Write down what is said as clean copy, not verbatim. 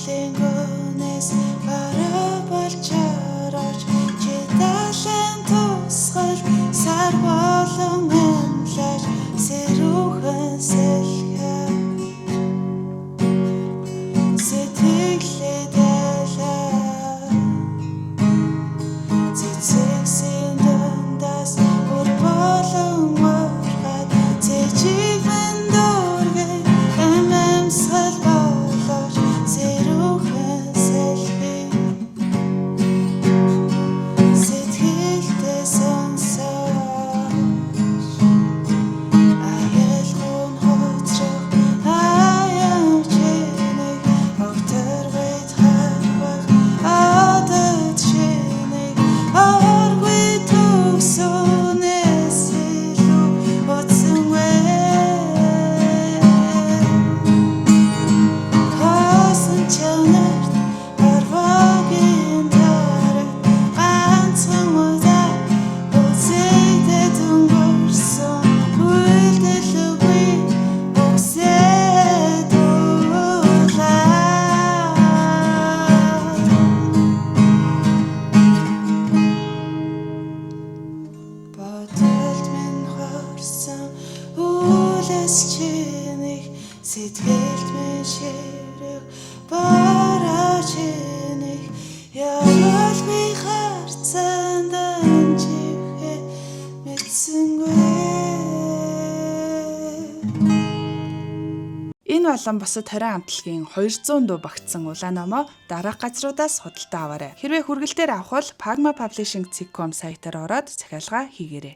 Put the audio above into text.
Лингонес барабалчараж читален тусгал сар болон амлаж сэрүүхэн сэлхэ сэтгэлээ дайлаа цэцэгсэн дундаас бүр болон моргад цэжиг мэн дургай эмэмсгэл болож сэрүүхэн сэлхэ сэтгэлдээ сонсож айлгын хоцрох аян чинийг огтөрвэт харвах адад чинийг оргүй төгсөнээс илүү утсан вэ хасан чанарт арвагийн тараг ганцхан удаа үзэгдээд өнгөрсөн үйлдэлгүй өгсөд бодолд минь хорсон үлэс чинийг сэтгэлд минь ширэх бараа чинийг явал би харцан данжихээ мэдсэнгүй. Энэ болон бусад 20 амтлагийн 200 дуу багтсан улаан номоо дараах газруудаас худалдаа аваарай. Хэрвээ хүргэлтээр авах бол Pagma Publishing.com сайтаар ороод захиалга хийгээрэй.